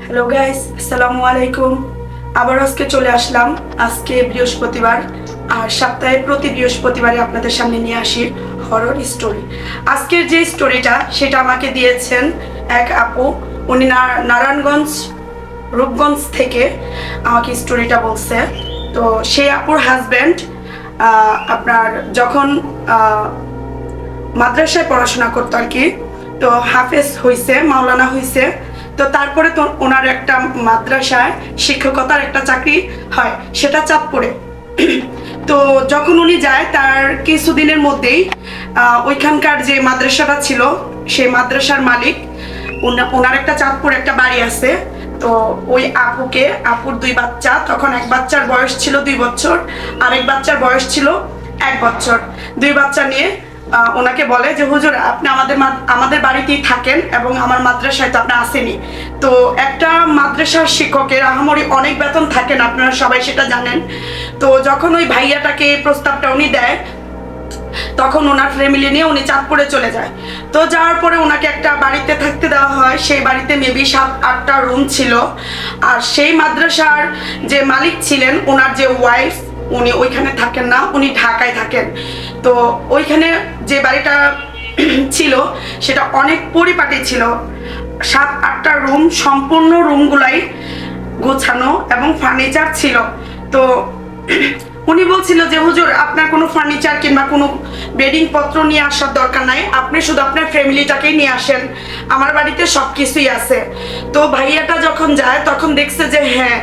Hello guys, আসসালামু আলাইকুম। আবার আজকে চলে আসলাম। আজকে বৃহস্পতিবার, আর সপ্তাহে প্রতি বৃহস্পতিবারে আপনাদের সামনে নিয়ে আসি হরর স্টোরি। আজকের যে স্টোরিটা সেটা আমাকে দিয়েছেন এক আপু। উনি নারায়ণগঞ্জ রূপগঞ্জ থেকে আমাকে স্টোরিটা বলছে। তো সেই আপুর হাজব্যান্ড আপনার যখন মাদ্রাসায় পড়াশোনা করতো আর কি, তো হাফেজ হইছে, মাওলানা হইছে। তো তারপরে তো ওনার একটা মাদ্রাসায় শিক্ষকতার একটা চাকরি হয়, সেটা চাঁদপুরে। তো যখন উনি যায় তার কিছুদিনের মধ্যেই ওইখানকার যে মাদ্রাসাটা ছিল সেই মাদ্রাসার মালিক, ওনার একটা চাঁদপুরে একটা বাড়ি আছে। তো ওই আপুর দুই বাচ্চা, তখন এক বাচ্চার বয়স ছিল 2 বছর, আরেক বাচ্চার বয়স ছিল 1 বছর। দুই বাচ্চা নিয়ে ওনাকে বলে যে হুজুর, আপনি আমাদের বাড়িতেই থাকেন এবং আমার মাদ্রাসায় তো আপনি আসেনি। তো একটা মাদ্রাসার শিক্ষকের আহামরি অনেক বেতন থাকেন, আপনারা সবাই সেটা জানেন। তো যখন ওই ভাইয়াটাকে এই প্রস্তাবটা উনি দেয়, তখন ওনার ফ্যামিলি নিয়ে উনি চাঁদপুরে চলে যায়। তো যাওয়ার পরে ওনাকে একটা বাড়িতে থাকতে দেওয়া হয়। সেই বাড়িতে মেবি 7-8টা রুম ছিল। আর সেই মাদ্রাসার যে মালিক ছিলেন, ওনার যে ওয়াইফ, উনি ওইখানে থাকেন না, উনি ঢাকায় থাকেন। তো ওইখানে যে বাড়িটা ছিল সেটা অনেক পরিপাটি ছিল। 7-8টা রুম, সম্পূর্ণ রুমগুলাই গোছানো এবং ফার্নিচার ছিল। তো উনি বলছিল যে হুজুর, আপনার কোনো ফার্নিচার কিংবা কোনো বেডিং পত্র নিয়ে আসার দরকার নাই, আপনি শুধু আপনার ফ্যামিলিটাকেই নিয়ে আসেন, আমার বাড়িতে সব কিছুই আছে। তো ভাইয়াটা যখন যায় তখন দেখছে যে হ্যাঁ,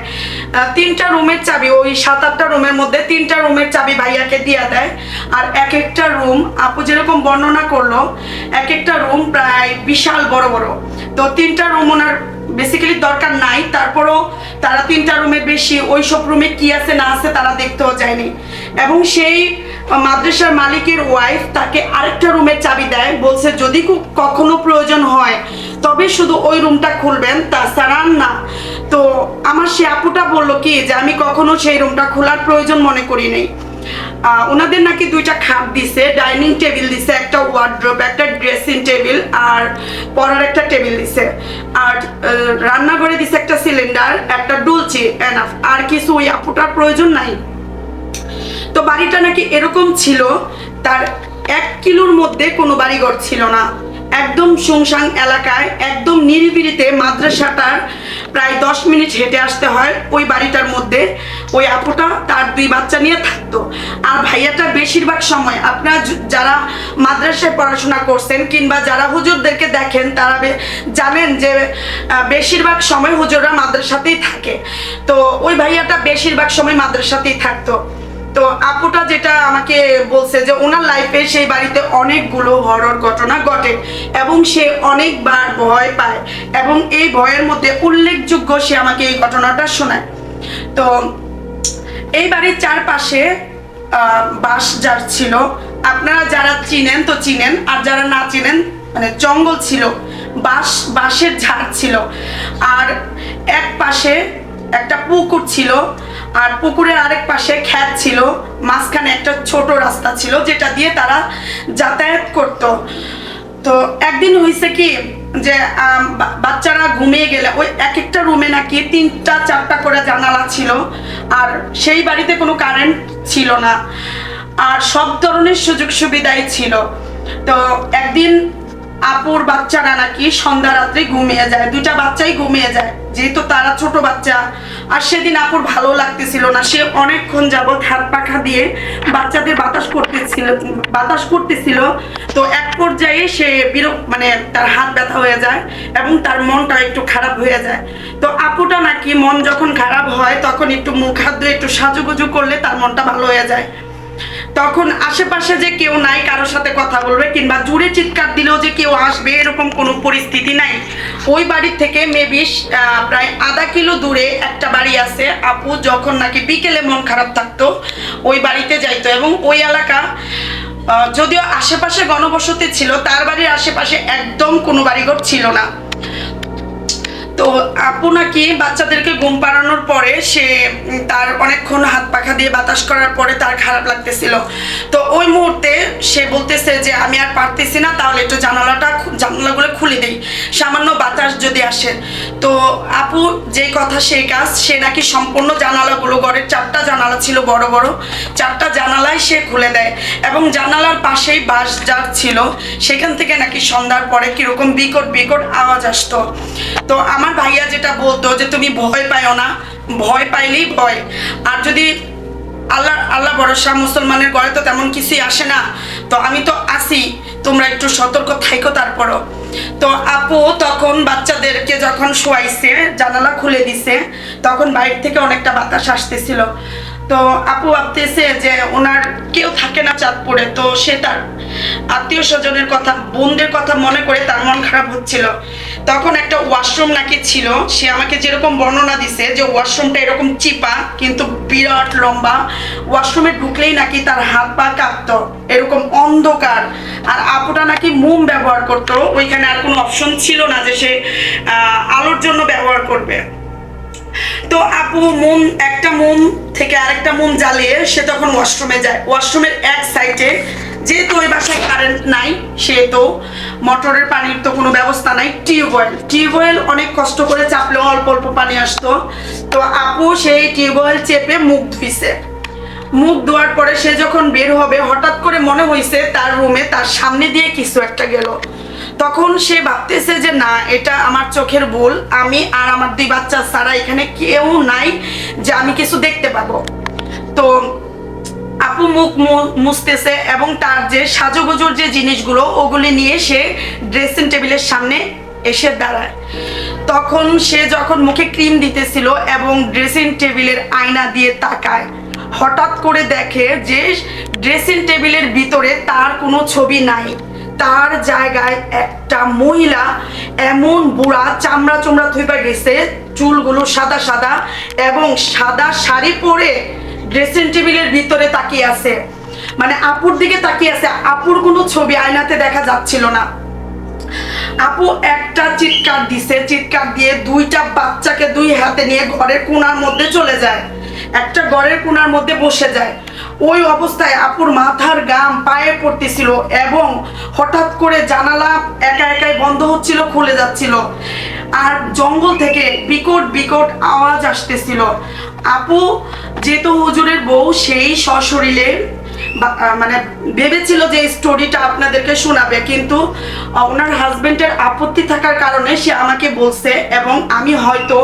3টা রুমের চাবি, ওই 7-8টা রুমের মধ্যে 3টা রুমের চাবি ভাইয়াকে দিয়ে দেয়। আর এক একটা রুম, আপু যেরকম বর্ণনা করলো, এক একটা রুম প্রায় বিশাল বড় বড়। তো 3টা রুম ওনার বেসিক্যালি দরকার নাই, তারপরও তারা 3টা রুমের বেশি ওই সব রুমে কি আছে না আছে তারা দেখতেও যায়নি। এবং সেই মাদ্রাসার মালিকের ওয়াইফ তাকে আরেকটা রুমের চাবি দেয়, বলছে যদি কখনো প্রয়োজন হয় তবে শুধু ওই রুমটা খুলবেন, তাছাড়া না। তো আমার সে আপুটা বললো কি যে আমি কখনো সেই রুমটা খোলার প্রয়োজন মনে করি নাই। ওনাদের নাকি 2টা খাট দিছে, ডাইনিং টেবিল দিছে, একটা ওয়ার্ড্রোব, একটা ড্রেসিং টেবিল, আর পড়ার একটা টেবিল দিছে, আর রান্নাঘরে দিছে একটা সিলিন্ডার, একটা ডুলচি, এনাফ। আর কিছু ওই আপুটার প্রয়োজন নাই। তো বাড়িটা নাকি এরকম ছিল, তার 1 কিলোর মধ্যে কোনো বাড়িঘর ছিল না, একদম শুনশান এলাকায়, একদম নিরিবিলিতে। মাদ্রাসাটার প্রায় 10 মিনিট হেঁটে আসতে হয় ওই বাড়িটার মধ্যে। ওই আপুটা তার 2 বাচ্চা নিয়ে থাকতো। আর ভাইয়াটা বেশিরভাগ সময়, আপনারা যারা মাদ্রাসায় পড়াশোনা করছেন কিংবা যারা হুজুরদেরকে দেখেন, তারা জানেন যে বেশিরভাগ সময় হুজুররা মাদ্রাসাতেই থাকে। তো ওই ভাইয়াটা বেশিরভাগ সময় মাদ্রাসাতেই থাকতো। তো আপুটা যেটা আমাকে বলছে যে ওনার লাইফে সেই বাড়িতে অনেকগুলো হরর ঘটনা ঘটে এবং সে অনেকবার ভয় পায়, এবং এই ভয়ের মধ্যে উল্লেখযোগ্য সে আমাকে এই ঘটনাটা শোনায়। তো এই বাড়ির চারপাশে বাঁশঝাড় ছিল। আপনারা যারা চিনেন তো চিনেন, আর যারা না চিনেন, মানে জঙ্গল ছিল, বাঁশের ঝাড় ছিল। আর এক পাশে একটা পুকুর ছিল, আর পুকুরের আরেক পাশে ক্ষেত ছিল, মাঝখানে একটা ছোট রাস্তা ছিল যেটা দিয়ে তারা যাতায়াত করত। তো একদিন হয়েছে কি যে বাচ্চারা ঘুমিয়ে গেলে ওই এক একটা রুমে নাকি 3টা-4টা করে জানালা ছিল, আর সেই বাড়িতে কোনো কারেন্ট ছিল না, আর সব ধরনের সুযোগ সুবিধাই ছিল। তো একদিন আপুর বাচ্চারা নাকি সন্ধ্যা রাত্রে ঘুমিয়ে যায়, 2টা বাচ্চাই ঘুমিয়ে যায়, যেহেতু তারা ছোট বাচ্চা। আর সেদিন আপুর ভালো লাগতেছিল না, সে অনেকক্ষণ যাবৎ হাত পাখা দিয়ে বাচ্চাদের বাতাস করতেছিল। তো এক পর্যায়ে সে মানে তার হাত ব্যথা হয়ে যায় এবং তার মনটা একটু খারাপ হয়ে যায়। তো আপুটা নাকি মন যখন খারাপ হয় তখন একটু মুখ হাত ধুয়ে একটু সাজুগুজু করলে তার মনটা ভালো হয়ে যায়। তখন আশেপাশে যে কেউ নাই কারোর সাথে কথা বলবে কিংবা জুড়ে চিৎকার দিলেও যে কেউ আসবে, এরকম কোনো পরিস্থিতি নাই। ওই বাড়ির থেকে মেবি প্রায় আধা কিলো দূরে একটা বাড়ি আছে। আপু যখন নাকি বিকেলে মন খারাপ থাকতো ওই বাড়িতে যাইতো, এবং ওই এলাকা যদিও আশেপাশে গণবসতি ছিল, তার বাড়ির আশেপাশে একদম কোনো বাড়িঘর ছিল না। তো তো আপু নাকি বাচ্চাদেরকে ঘুম পাড়ানোর পরে সে তার অনেকক্ষণ হাত পাখা দিয়ে বাতাস করার পরে তার খারাপ লাগতেছিল। তো ওই মুহূর্তে সে বলতেছে যে আমি আর পারতেছি না, তাহলে একটু জানালাগুলো খুলে দেই, সামান্য বাতাস যদি আসে। তো আপু যেই কথা সেই কাজ, সে নাকি সম্পূর্ণ জানালাগুলো, ঘরের 4টা জানালা ছিল বড় বড়, 4টা জানালাই সে খুলে দেয় এবং জানালার পাশেই বাঁশঝাড় ছিল, সেখান থেকে নাকি সন্ধ্যার পরে কিরকম বিকট বিকট আওয়াজ আসতো। তো আমার ভাইয়া যেটা বলতো যে তুমি ভয় পাইও না, ভয় পাইলেই ভয়, আর যদি আল্লাহ আল্লাহ ভরসা, মুসলমানের ঘরে তো তেমন কিছুই আসে না, তো আমি তো আসি, তোমরা একটু সতর্ক থাইকো তারপরও। তো আপু তখন বাচ্চাদেরকে যখন শোয়াইছে, জানালা খুলে দিছে, তখন বাইরে থেকে অনেকটা বাতাস আসতেছিল। তো আপু ভাবতেছে যে ওনার কেউ থাকে না চাঁদপুরে, তো সে তার আত্মীয় স্বজনের কথা, বোনদের কথা মনে করে তার মন খারাপ হচ্ছিল। তখন একটা ওয়াশরুম নাকি ছিল, সে আমাকে যেরকম বর্ণনা দিছে যে ওয়াশরুমটা এরকম চিপা কিন্তু বিরাট লম্বা, ওয়াশরুমে ঢুকলেই নাকি তার হাত পা কাঁপতো, এরকম অন্ধকার। আর আপুটা নাকি মোম ব্যবহার করতো, ওইখানে আর কোনো অপশন ছিল না যে সে আলোর জন্য ব্যবহার করবে। তো আপু একটা মোম থেকে আরেকটা মোম জ্বালিয়ে সে তখন ওয়াশরুমে যায়। ওয়াশরুমের এক সাইডে, যেহেতু ওই বাসায় কারেন্ট নাই, সেহেতু মোটরের পানির তো কোনো ব্যবস্থা নাই, টিউবওয়েল অনেক কষ্ট করে চাপলেও অল্প অল্প পানি আসতো। তো আপু সেই টিউবওয়েল চেপে মুখ ধুইছে। মুখ ধোয়ার পরে সে যখন বের হবে, হঠাৎ করে মনে হয়েছে তার রুমে তার সামনে দিয়ে কিছু একটা গেল। তখন সে ভাবতেছে যে না, এটা আমার চোখের ভুল, আমি আর আমার 2 বাচ্চা ছাড়া এখানে কেউ নাই যে আমি কিছু দেখতে পাবো। তো আপু মুখ মুছতেছে এবং তার যে সাজুগুজুর যে জিনিসগুলো, ওগুলি নিয়ে সে ড্রেসিং টেবিলের সামনে এসে দাঁড়ায়। তখন সে যখন মুখে ক্রিম দিতেছিল এবং ড্রেসিং টেবিলের আয়না দিয়ে তাকায়, হঠাৎ করে দেখে যে ড্রেসিং টেবিলের ভিতরে তার কোনো ছবি নাই, তার জায়গায় একটা মহিলা, এমন বুড়া, চামড়া চোমড়া ধুইবা গেছে, চুলগুলো সাদা সাদা এবং সাদা শাড়ি পরে ড্রেসিং টেবিলের ভিতরে তাকিয়ে আছে, মানে আপুর দিকে তাকিয়ে আছে। আপুর কোনো ছবি আয়নাতে দেখা যাচ্ছিল না। আপু একটা চিৎকার দিছে, চিৎকার দিয়ে 2টা বাচ্চাকে 2 হাতে নিয়ে ঘরের কোণার মধ্যে চলে যায়, একটা ঘরের কোণার মধ্যে বসে যায়। ওই অবস্থায় আপুর মাথার ঘাম পায়ে পড়তেছিল এবং হঠাৎ করে জানালা একা একাই বন্ধ হচ্ছিল, খুলে যাচ্ছিল, আর জঙ্গল থেকে বিকট বিকট আওয়াজ আসতেছিল। আপু যেহেতু হুজুরের বউ, সেই সশরীরে মানে ভেবেছিল যে স্টোরিটা আপনাদেরকে শোনাবে, কিন্তু ওনার হাজবেন্ডের আপত্তি থাকার কারণে সে আমাকে বলছে এবং আমি হয়তো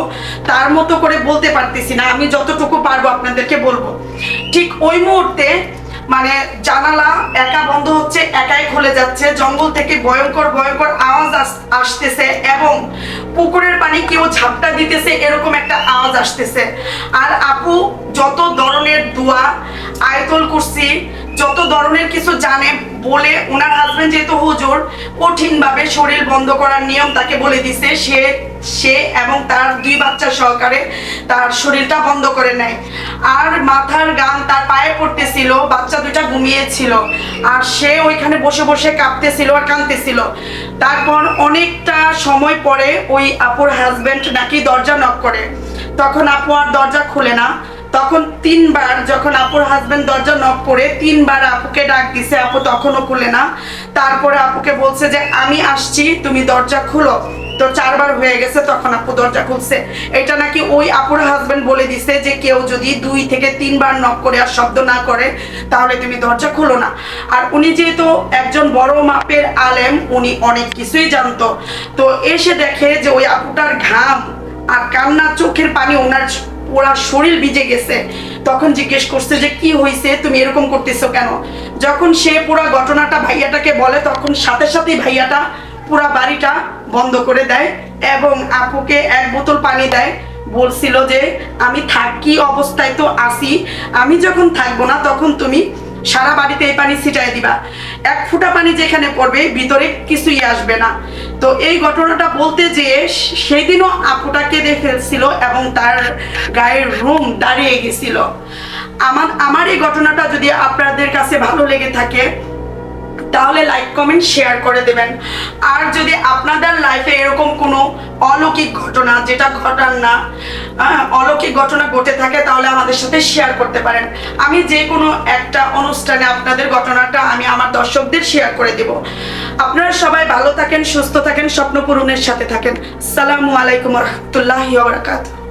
তার মতো করে বলতে পারতেছি না, আমি যতটুকু পারবো আপনাদেরকে বলবো। ঠিক ওই মুহূর্তে মানে জানালা একা বন্ধ হচ্ছে, একাই খুলে যাচ্ছে, জঙ্গল থেকে ভয়ঙ্কর ভয়ঙ্কর আওয়াজ আসতেছে এবং পুকুরের পানি কেউ ঝাপটা দিতেছে, এরকম একটা আওয়াজ আসতেছে। আর আপু যত ধরনের দোয়া, আয়াতুল কুরসি, যত ধরনের কিছু জানে বলে, ওনার হাজবেন্ড যেহেতু হুজুর, কঠিনভাবে শরীর বন্ধ করার নিয়ম তাকে বলে দিছে, সে এবং তার 2 বাচ্চা সহকারে তার শরীরটা বন্ধ করে নেয়। আর মাথার গাম তার পায়ে পড়তেছিল, বাচ্চা 2টা ঘুমিয়েছিল, আর সে ওইখানে বসে বসে কাঁপতেছিল আর কাঁদতেছিল। তারপর অনেকটা সময় পরে ওই আপুর হাজবেন্ড নাকি দরজা নক করে, তখন আপু আর দরজা খুলে না। তখন 3 বার যখন আপুর হাজবেন্ড দরজা নক করে 3 বার আপুকে ডাক দিছে, আপু তখনও খুলে না। তারপরে আপুকে বলছে যে আমি আসছি, তুমি দরজা খুলো। তো 4 বার হয়ে গেছে, তখন আপু দরজা খুলছে। এটা নাকি ওই আপুর হাজবেন্ড বলে দিছে যে কেউ যদি 2 থেকে 3 বার নক করে আর শব্দ না করে, তাহলে তুমি দরজা খুলো না। আর উনি যেহেতু একজন বড় মাপের আলেম, উনি অনেক কিছুই জানতো। তো এসে দেখে যে ওই আপুটার ঘাম আর কান্না, চোখের পানি, ওনার পুরা শরীর ভিজে গেছে। তখন জিজ্ঞেস করছে যে কি হয়েছে, তুমি এরকম করতেছো কেন? যখন সে পুরা ঘটনাটা ভাইয়াটাকে বলে, তখন সাথে সাথেই ভাইয়াটা পুরা বাড়িটা বন্ধ করে দেয় এবং আপুকে 1 বোতল পানি দেয়। বলছিল যে আমি থাকি অবস্থায় তো আসি, আমি যখন থাকবো না তখন তুমি সারা বাড়িতে এই পানি ছিটাই দিবা, 1 ফোঁটা পানি যেখানে পড়বে ভিতরে কিছুই আসবে না। তো এই ঘটনাটা বলতে যেয়ে সেই দিনও আপুটা কেঁদে ফেলছিল এবং তার গায়ের রুম দাঁড়িয়ে গেছিল। আমার এই ঘটনাটা যদি আপনাদের কাছে ভালো লেগে থাকে, তাহলে লাইক কমেন্ট শেয়ার করে দেবেন। আর যদি আপনাদের লাইফে এরকম কোনো অলৌকিক ঘটনা, যেটা ঘটার না, অলৌকিক ঘটনা ঘটে থাকে, তাহলে আমাদের সাথে শেয়ার করতে পারেন। আমি যে কোনো একটা অনুষ্ঠানে আপনাদের ঘটনাটা আমি আমার দর্শকদের শেয়ার করে দেব। আপনারা সবাই ভালো থাকেন, সুস্থ থাকেন, স্বপ্ন পূরণের সাথে থাকেন। আসসালামু আলাইকুম ওয়া রাহমাতুল্লাহি ওয়া বারাকাতুহু।